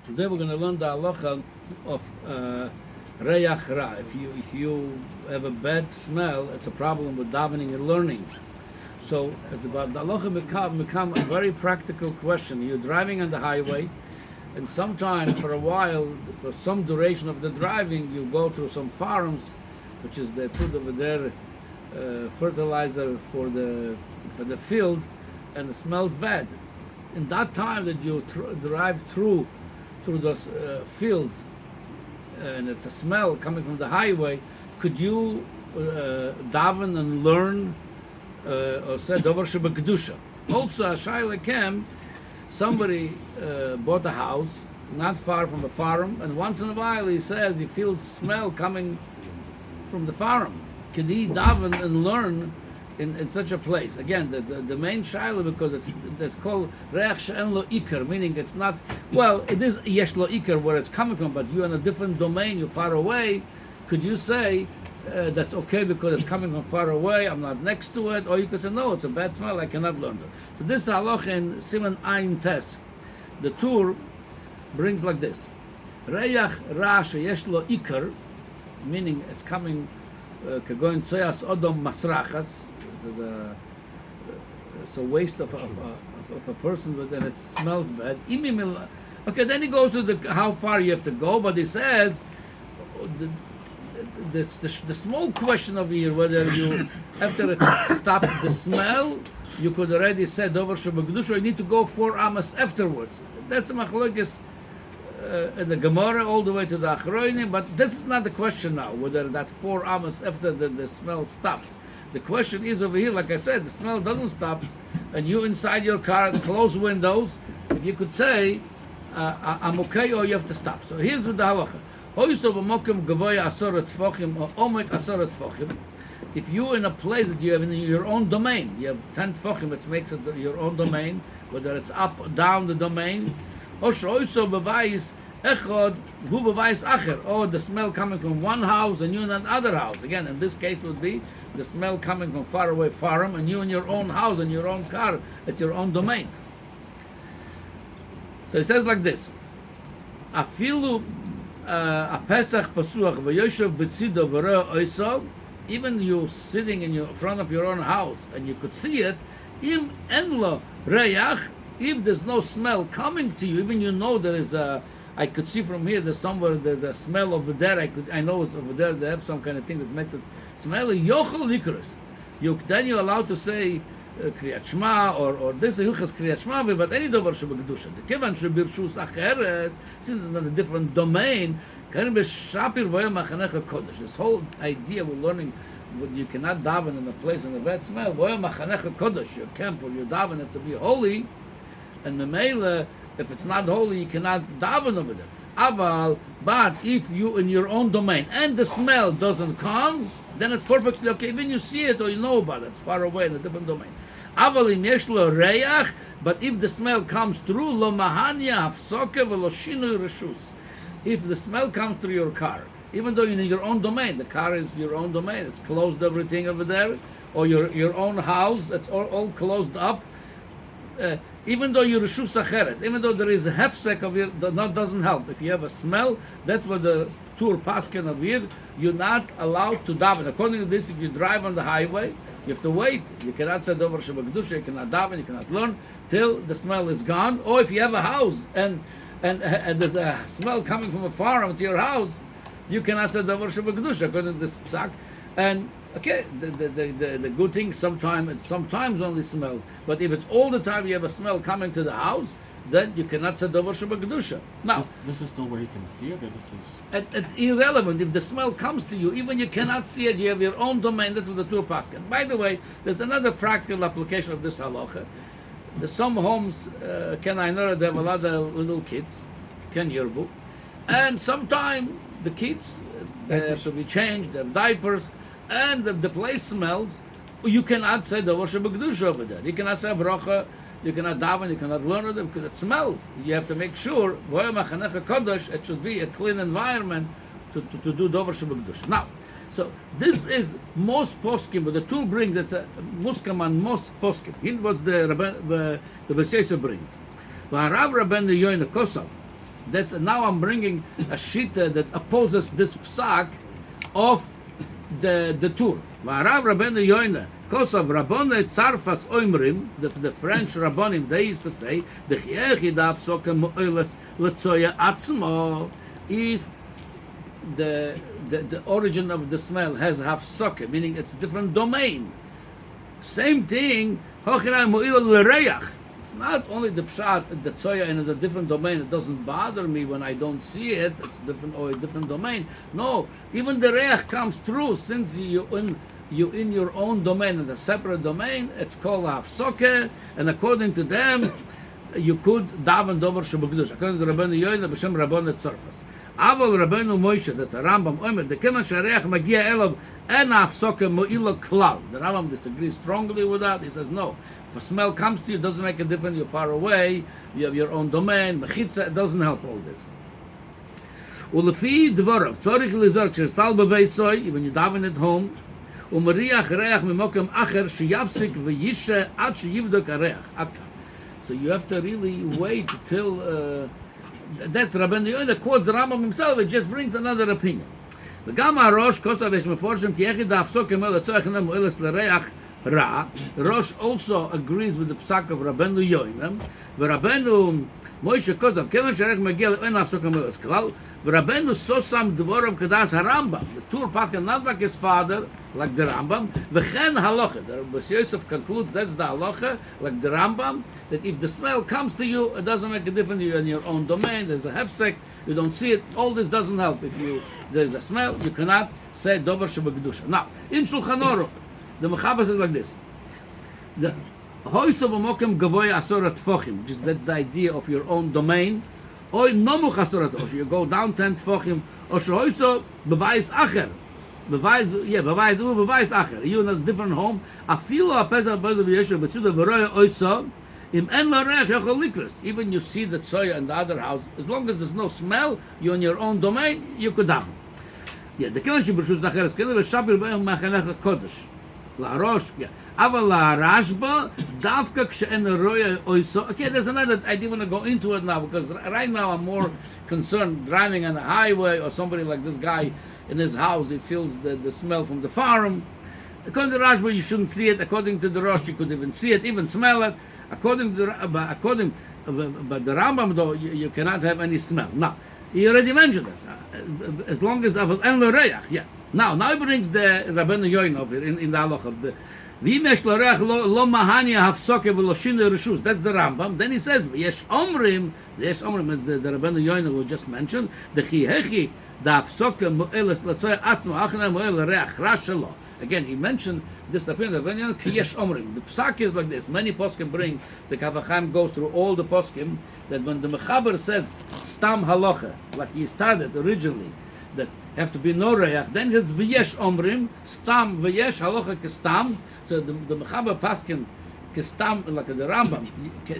Today we're going to learn the halacha of reyach ra. If you have a bad smell, it's a problem with davening and learning. So the halacha become a very practical question. You're driving on the highway, and sometime for a while, for some duration of the driving, you go through some farms, which is they put over there fertilizer for the field, and it smells bad. In that time that you drive through those fields, and it's a smell coming from the highway, could you daven and learn or say davar shebekdusha? Also, a shayla kem, somebody bought a house not far from a farm, and once in a while he says he feels smell coming from the farm. Could he daven and learn in such a place? Again, the main shayla, because it's called reach she'en lo ikar, meaning it's not, well, it is yesh lo ikar where it's coming from, but you're in a different domain, you're far away. Could you say that's okay because it's coming from far away, I'm not next to it? Or you could say, no, it's a bad smell, I cannot learn it. So this halacha in Siman Ayin Tes, the Tur brings like this: reach ra sheyesh lo ikar, meaning it's coming kagoin tzoyas odom masrachas. It's a waste of a person, but then it smells bad. Okay, then he goes to how far you have to go, but he says the small question of here, whether you after it stop the smell, you could already say davar shebekdusha, or you need to go 4 amas afterwards. That's a machlokes in the Gemara all the way to the Achronim, but this is not the question now, whether that's 4 amas after the smell stops. The question is over here, like I said, the smell doesn't stop, and you inside your car, closed windows, if you could say, I'm okay, or you have to stop. So here's what the halacha. If you're in a place that you have in your own domain, you have 10 tefachim, which makes it your own domain, whether it's up or down the domain, or the smell coming from one house and you in another house. Again, in this case would be the smell coming from far away farm, and you in your own house and your own car, it's your own domain. So it says like this: Afilu a pesach pasuach v'yoshev b'tzido v'roeh oiso. Even you sitting in front of your own house and you could see it, im en lo reyach, if there's no smell coming to you, even you know there is a, I could see from here there's somewhere the smell over there, I know it's over there, they have some kind of thing that makes it smelly, yochel likros. Then you're allowed to say Kriyat Shema, or this is Hilchas Kriyat Shema, but any davar shebekdusha. The kevan shebirshus acheres, since it's in a different domain, can be shapir v'yom machanecha kodesh. This whole idea we're learning, you cannot daven in a place in a bad smell. V'yom machanecha kodesh, your camp or your daven have to be holy, and the mele, if it's not holy, you cannot daven over there. Aval, but if you in your own domain and the smell doesn't come, then it's perfectly okay. When you see it or you know about it, it's far away in a different domain. Aval im yesh lo reyach, but if the smell comes through, lo mahanya hafsoke v'lo shinui reshus. If the smell comes through your car, even though you're in your own domain, the car is your own domain, it's closed everything over there, or your own house, it's all closed up. Even though you're reshus acheres, even though there is a hefsek of it, that doesn't help. If you have a smell, that's what the Tur Paskin of here, you're not allowed to daven. According to this, if you drive on the highway, you have to wait. You cannot say davar shebekdusha, you cannot daven, you cannot learn till the smell is gone. Or if you have a house and there's a smell coming from a farm to your house, you cannot say davar shebekdusha according to this psak. And okay, the good thing sometimes only smells, but if it's all the time you have a smell coming to the house, then you cannot say davar shebekdusha. Now this is still where you can see it, or this is it's irrelevant. If the smell comes to you, even you cannot see it, you have your own domain. That's what the Tur Paskin. By the way, there's another practical application of this halacha. There's some homes, I know they have a lot of little kids, Ken Yerbu, and sometimes the kids they have to be changed, they have diapers, and the place smells. You cannot say davar shebekdusha over there. You cannot say Brocho. You cannot daven, you cannot learn it because it smells. You have to make sure, it should be a clean environment to do davar shebekdusha. Now, so this is most poskim, but the tool brings, it's a muskam and most poskim. Here's what the Beseisa brings. V'harav Rabbeinu Yoina Kosav, That's now I'm bringing a shita that opposes this psak of the Tur. V'arav Rabbeinu Yoina, because of Rabbone Tzarfas Oimrim, the French Rabbonim, they used to say, the Chiechi daf soke mo'eles letzoya atzmo, if the origin of the smell has hafsoke, meaning it's different domain. Same thing, hochinai mo'il l'reach. It's not only the pshat, the tzoya, and it's a different domain. It doesn't bother me when I don't see it. It's different or a different domain. No, even the reach comes through since you in your own domain, in a separate domain. It's called hafsoke, and according to them, you could daven dover shebukdush. According to Rabbeinu Yoina, b'shem Rabbone Tzarfas. Aval Rabbeinu Moshe, that's a Rambam Omer, the keman shareach magia elav en hafsoke mo'ilo klal. The Rambam disagrees strongly with that. He says no. If a smell comes to you, it doesn't make a difference. You're far away. You have your own domain. Mechitza, it doesn't help all this. Ulefi dvorov tzorich lizor kshetal beveisoy, when you daven at home. Umariach reach mimokem acher sheyavsik v'yishe ad sheyivdok hareach. Adkan. So you have to really wait till. That's Rabbeinu Yoina quotes the Rambam himself. It just brings another opinion. The Gama Rosh Kosav Esh Meforshim Ki Echid Hafsoke Mel Tzorech Nem Moeles L'Reach Ra. Rosh also agrees with the psak of Rabbeinu Yoina. Rabbeinu Moshe Kosav Kevan Sherech Megel En Hafsoke Moeles Klal. Rabbeinu Sosam Dvorov Kedas HaRambam. The Tur Pakan not like his father, like the Rambam. V'chen Halacha. The Rebbe Yosef concludes that's the Halacha, like the Rambam, that if the smell comes to you, it doesn't make a difference. You're in your own domain. There's a hefsek. You don't see it. All this doesn't help. If there's a smell, you cannot say dover shebekdusha. Now, in Shulchan Aruch, the Mechaber says like this: the hoyso b'mokem gavoy asorat tfochim, which is that's the idea of your own domain. Oy nomuch asorat tfochim, you go down 10 tfochim. Or shoyso b'vayis acher. B'vayis acher. You in a different home. Afilo apezah b'ezah v'yesher b'tzudah v'roya oyso. Even you see the tzoya in the other house, as long as there's no smell, you're in your own domain, you could daven. Yeah, the kevan sheb'rshut zacher is kelev v'shabir b'em machanech kodesh. La rosh, yeah. Aval la rashba davka kshe'en roya oiso. Okay, there's another. I didn't want to go into it now because right now I'm more concerned driving on the highway or somebody like this guy in his house. He feels the smell from the farm. According to the Rashba, you shouldn't see it. According to the Rosh, you could even see it, even smell it. According to the Rambam, though, you cannot have any smell. Now, he already mentioned this. As long as Aval en l'reach, yeah. Now he brings the Rabbeinu Yoina over in the halacha. V'imesh l'reach lo mahania hafsoke v'lo shine reshus. That's the Rambam. Then he says, Yesh omrim is the Rabbeinu Yoina we just mentioned. The chihechi da hafsoke mo'eles l'tzoya atzmo achna mo'el l'reach rashelo. Again, he mentioned this opinion of Kiyesh Omrim. The psak is like this. Many poskim bring, the Kavachim goes through all the poskim, that when the Mechaber says Stam Halacha, like he started originally, that have to be no reach, then it says V'yesh Omrim, Stam V'yesh Halacha Kestam. So the Mechaber paskin Kestam, like the Rambam,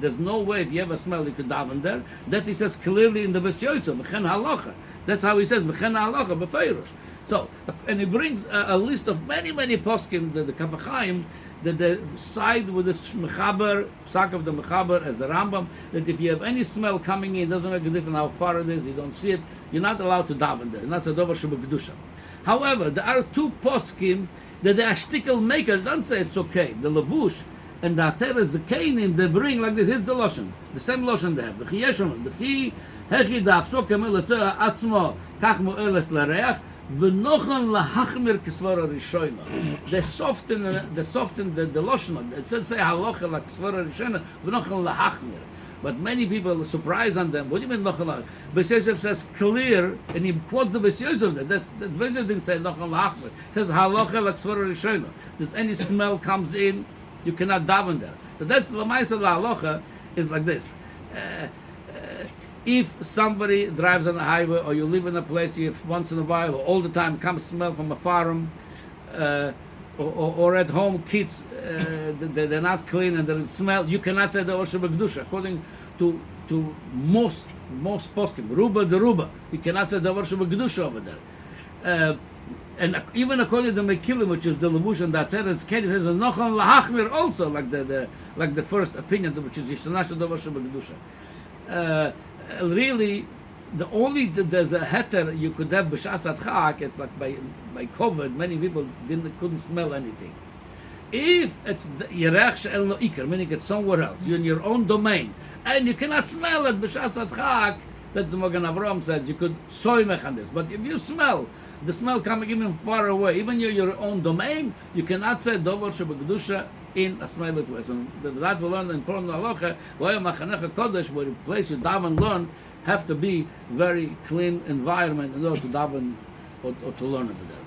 there's no way if you have a smell you could daven there. That he says clearly in the Vesyoyso, V'chen Halacha. That's how he says V'chen Halacha, B'feirush. So, and he brings a list of many poskim, the Kavachim, that they side with the Mechaber, psak of the Mechaber as the Rambam, that if you have any smell coming in, it doesn't make a difference how far it is, you don't see it, you're not allowed to daven there. And that's a dover shebekdusha. However, there are two poskim that the ashtikel makers don't say it's okay. The Levush and the Ateres, the Kainim, they bring like this. Here's the Lashon, the same Lashon they have. The Chiyeshon, the Chi, Hechi da'afsok emel letzor atzmo, kach mo'eles l'reach, v'nochon lahachmir kisvara rishoyna. They soften the Lashon. It says say halacha like kisvara rishoyna, v'nochon lahachmir. But many people are surprised on them. What do you mean nochon lahachmir? Beis Yosef says clear, and he quotes the Beis Yosef there. Beis Yosef didn't say nochon lahachmir. It says halacha like kisvara rishoyna. If any smell comes in, you cannot daven there. So that's the ma'aseh halacha is like this. If somebody drives on the highway, or you live in a place, if once in a while, or all the time, comes smell from a farm, or at home, kids, they're not clean and there is smell, you cannot say the Osher B'Kedusha. According to most poskim, Ruba the Ruba, you cannot say the Osher B'Kedusha over there. And even according to Mekilim, which is the Levush and the Ateres Kedi, it says Nochon Lahachmir also, like the first opinion, which is Yishanash the Osher B'Kedusha. Really, there's a heter you could have b'shas adchak. It's like by COVID, many people couldn't smell anything. If it's yerech she'en lo iker, meaning it's somewhere else, you're in your own domain, and you cannot smell it b'shas adchak, that's the Magen Avraham says you could soymech on this. But if you smell the smell coming even far away, even your own domain, you cannot say dover shebekdusha in a smelly place. And that we learn in Porn Halacha, where machanecha kodesh, where the place you daven learn, have to be very clean environment in order to daven or to learn over there.